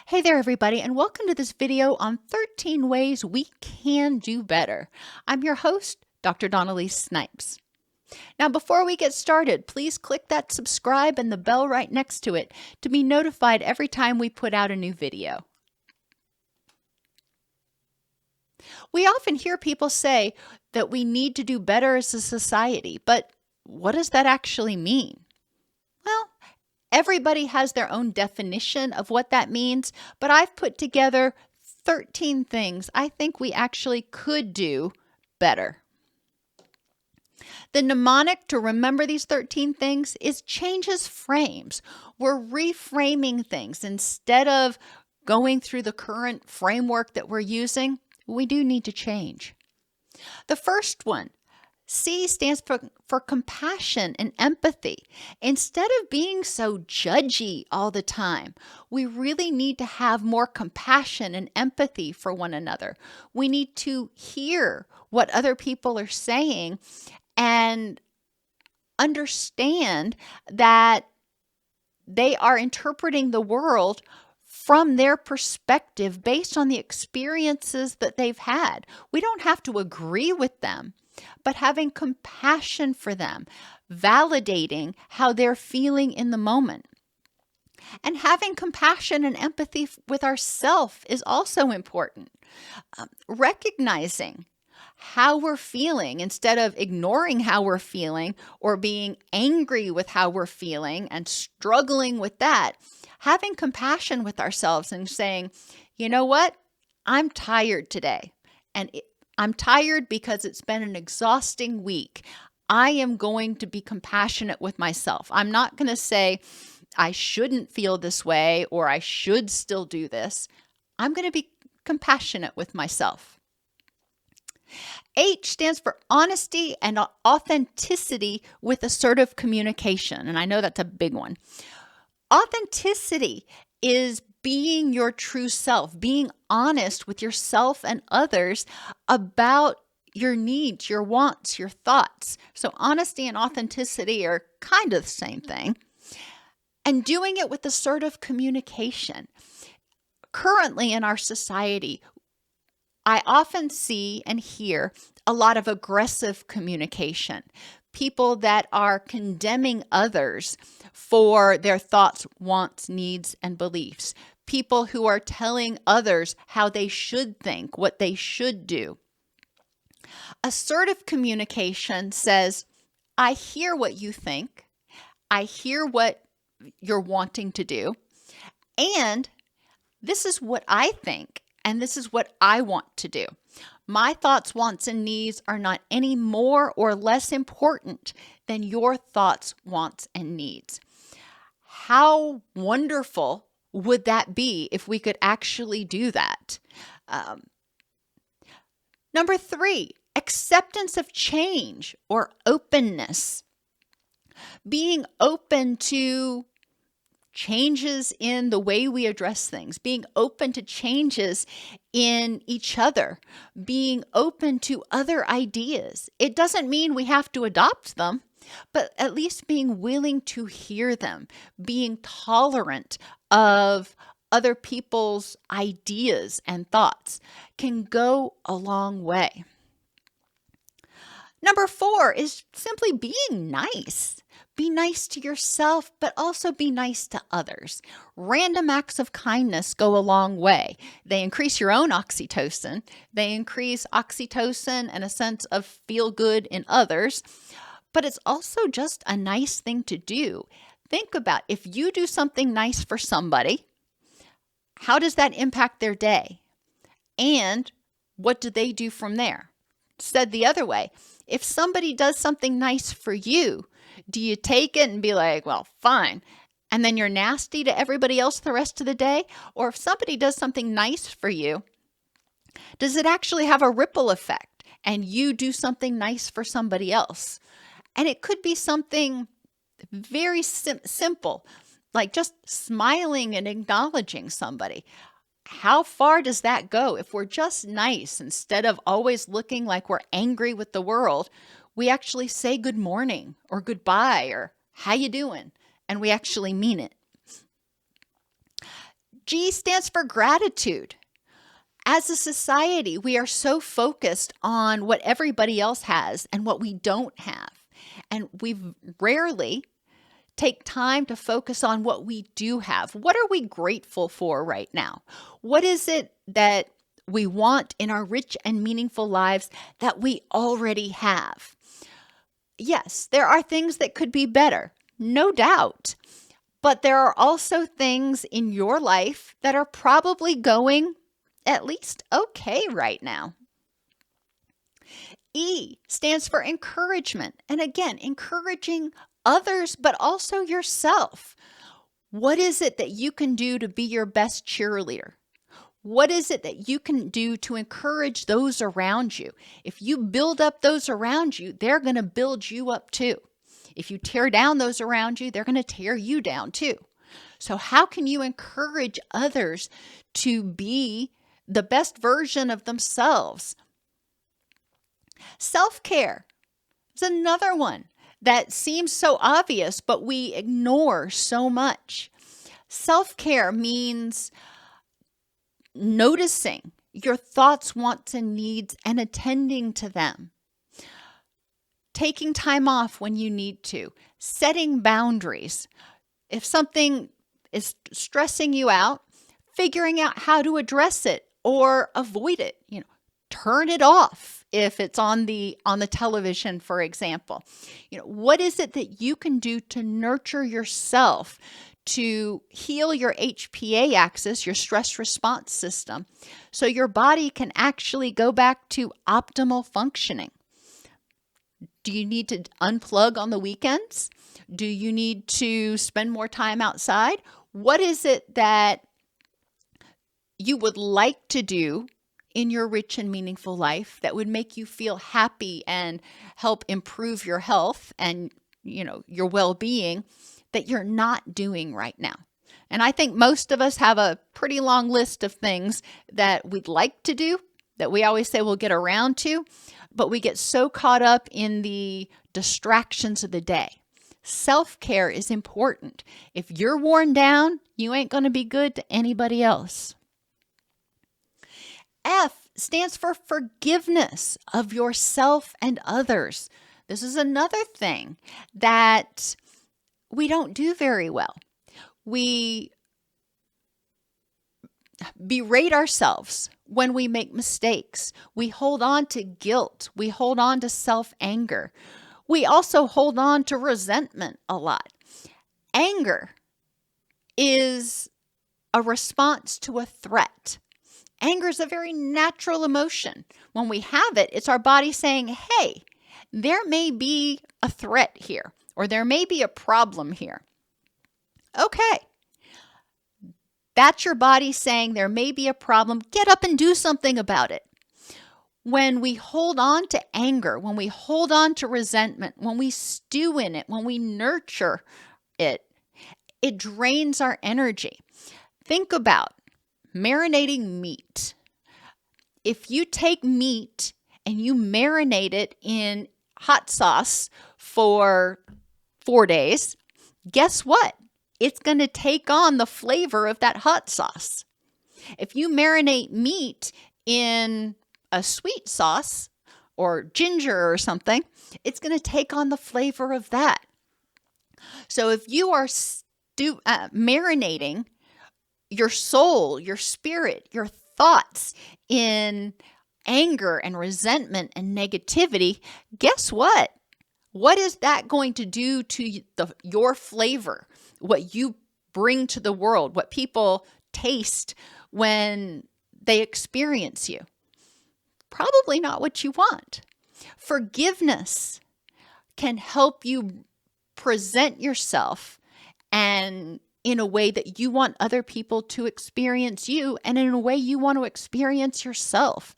Hey there, everybody, and welcome to this video on 13 ways we can do better. I'm your host, Dr. Elise Snipes. Now, before we get started, please click that subscribe and the bell right next to it to be notified every time we put out a new video. We often hear people say that we need to do better as a society, but what does that actually mean? Well, everybody has their own definition of what that means, but I've put together 13 things I think we actually could do better. The mnemonic to remember these 13 things is changes frames. We're reframing things. Instead of going through the current framework that we're using, we do need to change. The first one, C, stands for compassion and empathy. Instead of being so judgy all the time, we really need to have more compassion and empathy for one another. We need to hear what other people are saying and understand that they are interpreting the world from their perspective based on the experiences that they've had. We don't have to agree with them, but having compassion for them, validating how they're feeling in the moment. And having compassion and empathy with ourselves is also important. Recognizing how we're feeling instead of ignoring how we're feeling or being angry with how we're feeling and struggling with that. Having compassion with ourselves and saying, you know what? I'm tired today. And I'm tired because it's been an exhausting week. I am going to be compassionate with myself. I'm not going to say I shouldn't feel this way or I should still do this. I'm going to be compassionate with myself. H stands for honesty and authenticity with assertive communication. And I know that's a big one. Authenticity is being your true self, being honest with yourself and others about your needs, your wants, your thoughts. So honesty and authenticity are kind of the same thing. And doing it with assertive communication. Currently in our society, I often see and hear a lot of aggressive communication. People that are condemning others for their thoughts, wants, needs, and beliefs. People who are telling others how they should think, what they should do. Assertive communication says, I hear what you think. I hear what you're wanting to do. And this is what I think. And this is what I want to do. My thoughts, wants, and needs are not any more or less important than your thoughts, wants, and needs. How wonderful would that be if we could actually do that? Number 3, acceptance of change or openness. Being open to changes in the way we address things, being open to changes in each other, being open to other ideas. It doesn't mean we have to adopt them, but at least being willing to hear them, being tolerant of other people's ideas and thoughts can go a long way. Number 4 is simply being nice. Be nice to yourself, but also be nice to others. Random acts of kindness go a long way. They increase your own oxytocin. They increase oxytocin and a sense of feel good in others. But it's also just a nice thing to do. Think about if you do something nice for somebody, how does that impact their day? And what do they do from there? Said the other way, if somebody does something nice for you, do you take it and be like, well, fine, and then you're nasty to everybody else the rest of the day? Or if somebody does something nice for you, does it actually have a ripple effect and you do something nice for somebody else? And it could be something very simple, like just smiling and acknowledging somebody. How far does that go? If we're just nice, instead of always looking like we're angry with the world, we actually say good morning or goodbye or how you doing? And we actually mean it. G stands for gratitude. As a society, we are so focused on what everybody else has and what we don't have. And we rarely take time to focus on what we do have. What are we grateful for right now? What is it that we want in our rich and meaningful lives that we already have? Yes, there are things that could be better, no doubt. But there are also things in your life that are probably going at least okay right now. E stands for encouragement. And again, encouraging others, but also yourself. What is it that you can do to be your best cheerleader? What is it that you can do to encourage those around you? If you build up those around you, they're going to build you up too. If you tear down those around you, they're going to tear you down too. So how can you encourage others to be the best version of themselves? Self-care is another one that seems so obvious, but we ignore so much. Self-care means noticing your thoughts, wants, and needs and attending to them. Taking time off when you need to. Setting boundaries. If something is stressing you out, figuring out how to address it or avoid it. Turn it off if it's on the television, for example. What is it that you can do to nurture yourself, to heal your HPA axis, your stress response system, so your body can actually go back to optimal functioning? Do you need to unplug on the weekends? Do you need to spend more time outside? What is it that you would like to do in your rich and meaningful life that would make you feel happy and help improve your health and, your well-being that you're not doing right now? And I think most of us have a pretty long list of things that we'd like to do that we always say we'll get around to, but we get so caught up in the distractions of the day. Self-care is important. If you're worn down, you ain't going to be good to anybody else. F stands for forgiveness of yourself and others. This is another thing that we don't do very well. We berate ourselves when we make mistakes. We hold on to guilt. We hold on to self-anger. We also hold on to resentment a lot. Anger is a response to a threat. Anger is a very natural emotion. When we have it, it's our body saying, hey, there may be a threat here, or there may be a problem here. Okay. That's your body saying there may be a problem. Get up and do something about it. When we hold on to anger, when we hold on to resentment, when we stew in it, when we nurture it, it drains our energy. Think about marinating meat. If you take meat and you marinate it in hot sauce for 4 days, guess what? It's going to take on the flavor of that hot sauce. If you marinate meat in a sweet sauce or ginger or something, it's going to take on the flavor of that. So if you are marinating your soul, your spirit, your thoughts in anger and resentment and negativity, guess what? What is that going to do to your flavor? What you bring to the world, what people taste when they experience you? Probably not what you want. Forgiveness can help you present yourself and in a way that you want other people to experience you and in a way you want to experience yourself.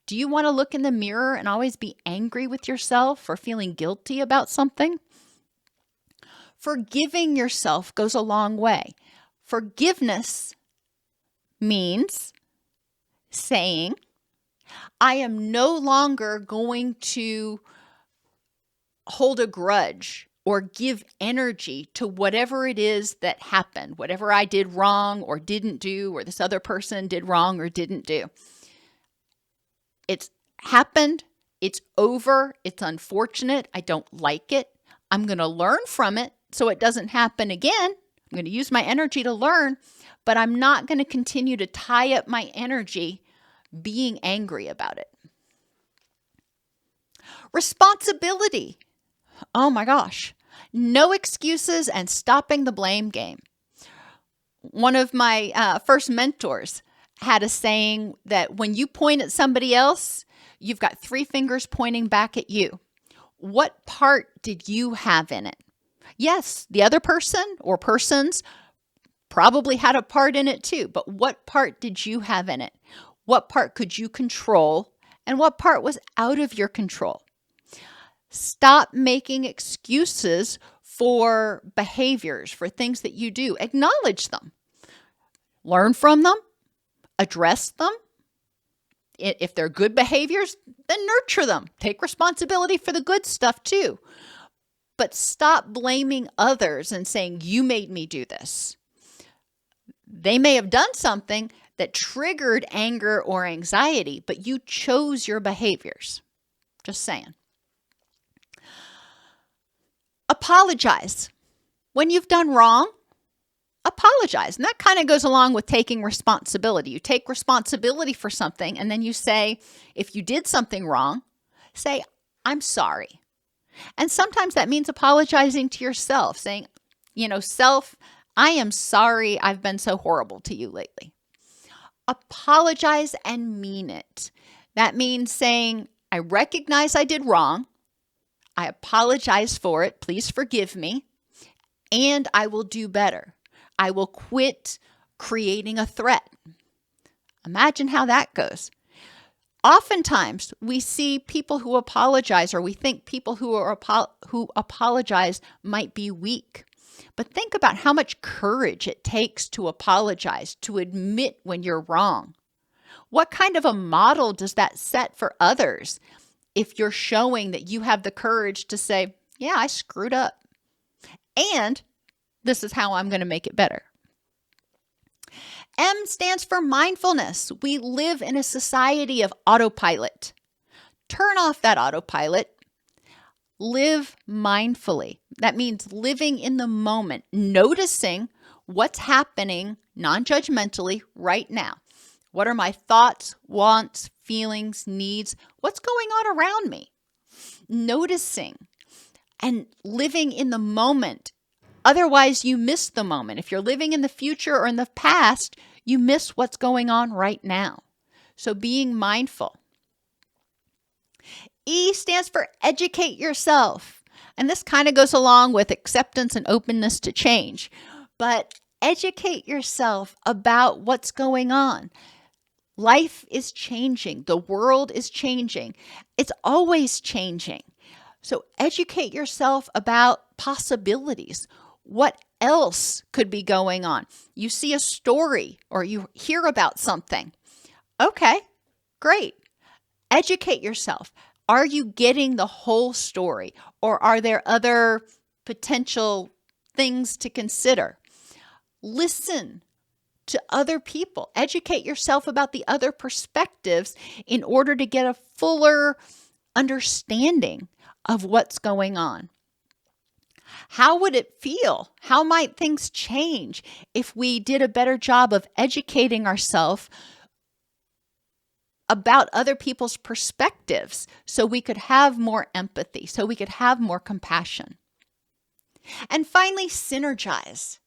Do you want to look in the mirror and always be angry with yourself or feeling guilty about something? Forgiving yourself goes a long way. Forgiveness means saying, I am no longer going to hold a grudge or give energy to whatever it is that happened, whatever I did wrong or didn't do, or this other person did wrong or didn't do. It's happened. It's over. It's unfortunate. I don't like it. I'm going to learn from it so it doesn't happen again. I'm going to use my energy to learn, but I'm not going to continue to tie up my energy being angry about it. Responsibility. Oh my gosh. No excuses and stopping the blame game. One of my first mentors had a saying that when you point at somebody else, you've got 3 fingers pointing back at you. What part did you have in it? Yes, the other person or persons probably had a part in it too, but what part did you have in it? What part could you control and what part was out of your control? Stop making excuses for behaviors, for things that you do. Acknowledge them. Learn from them. Address them. If they're good behaviors, then nurture them. Take responsibility for the good stuff too. But stop blaming others and saying, you made me do this. They may have done something that triggered anger or anxiety, but you chose your behaviors. Just saying. Apologize. When you've done wrong, apologize. And that kind of goes along with taking responsibility. You take responsibility for something and then you say, if you did something wrong, say, I'm sorry. And sometimes that means apologizing to yourself, saying, self, I am sorry I've been so horrible to you lately. Apologize and mean it. That means saying, I recognize I did wrong. I apologize for it. Please forgive me. And I will do better. I will quit creating a threat. Imagine how that goes. Oftentimes, we see people who apologize, or we think people who apologize might be weak. But think about how much courage it takes to apologize, to admit when you're wrong. What kind of a model does that set for others if you're showing that you have the courage to say, yeah, I screwed up, and this is how I'm going to make it better? M stands for mindfulness. We live in a society of autopilot. Turn off that autopilot. Live mindfully. That means living in the moment, noticing what's happening non-judgmentally right now. What are my thoughts, wants, feelings, needs? What's going on around me? Noticing and living in the moment. Otherwise, you miss the moment. If you're living in the future or in the past, you miss what's going on right now. So being mindful. E stands for educate yourself. And this kind of goes along with acceptance and openness to change. But educate yourself about what's going on. Life is changing. The world is changing. It's always changing. So educate yourself about possibilities. What else could be going on? You see a story or you hear about something. Okay, great. Educate yourself. Are you getting the whole story, or are there other potential things to consider? Listen to other people. Educate yourself about the other perspectives in order to get a fuller understanding of what's going on. How would it feel? How might things change if we did a better job of educating ourselves about other people's perspectives so we could have more empathy, so we could have more compassion? And finally, synergize.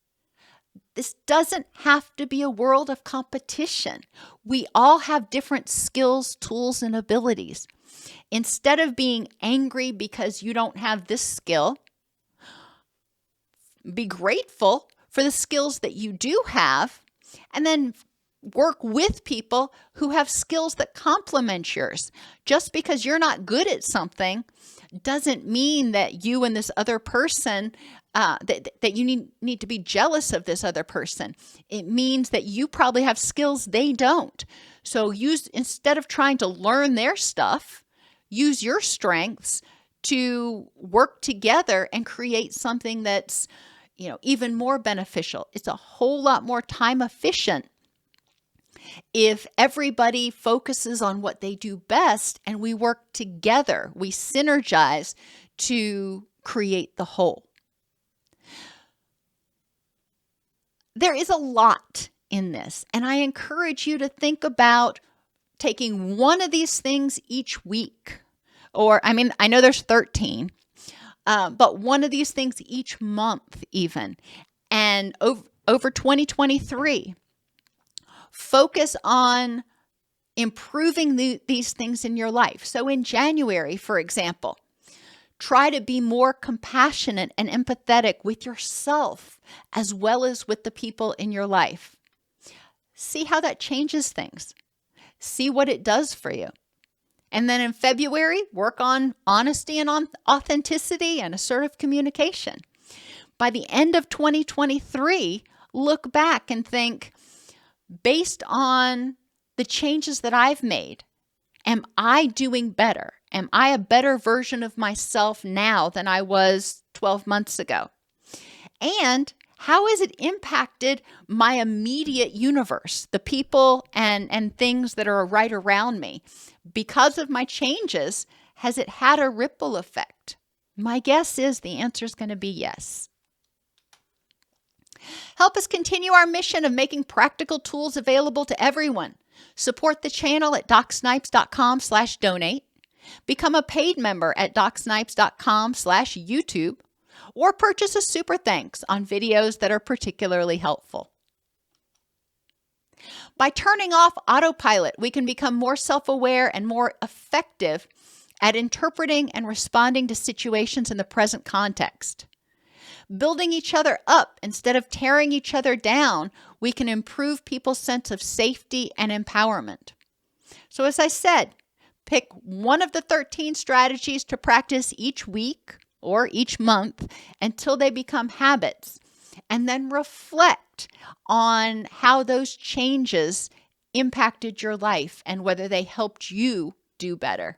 This doesn't have to be a world of competition. We all have different skills, tools, and abilities. Instead of being angry because you don't have this skill, be grateful for the skills that you do have, and then work with people who have skills that complement yours. Just because you're not good at something doesn't mean that you and this other person, that you need to be jealous of this other person. It means that you probably have skills they don't. So instead of trying to learn their stuff, use your strengths to work together and create something that's, even more beneficial. It's a whole lot more time efficient if everybody focuses on what they do best and we work together, we synergize to create the whole. There is a lot in this, and I encourage you to think about taking one of these things each week. I know there's 13, but one of these things each month even. And over 2023, focus on improving these things in your life. So in January, for example, try to be more compassionate and empathetic with yourself as well as with the people in your life. See how that changes things. See what it does for you. And then in February, work on honesty and on authenticity and assertive communication. By the end of 2023, look back and think, based on the changes that I've made, am I doing better? Am I a better version of myself now than I was 12 months ago? And how has it impacted my immediate universe, the people and things that are right around me? Because of my changes, has it had a ripple effect? My guess is the answer is going to be yes. Help us continue our mission of making practical tools available to everyone. Support the channel at docsnipes.com/donate. Become a paid member at docsnipes.com/YouTube. Or purchase a super thanks on videos that are particularly helpful. By turning off autopilot, we can become more self-aware and more effective at interpreting and responding to situations in the present context. Building each other up instead of tearing each other down, we can improve people's sense of safety and empowerment. So as I said, pick one of the 13 strategies to practice each week or each month until they become habits, and then reflect on how those changes impacted your life and whether they helped you do better.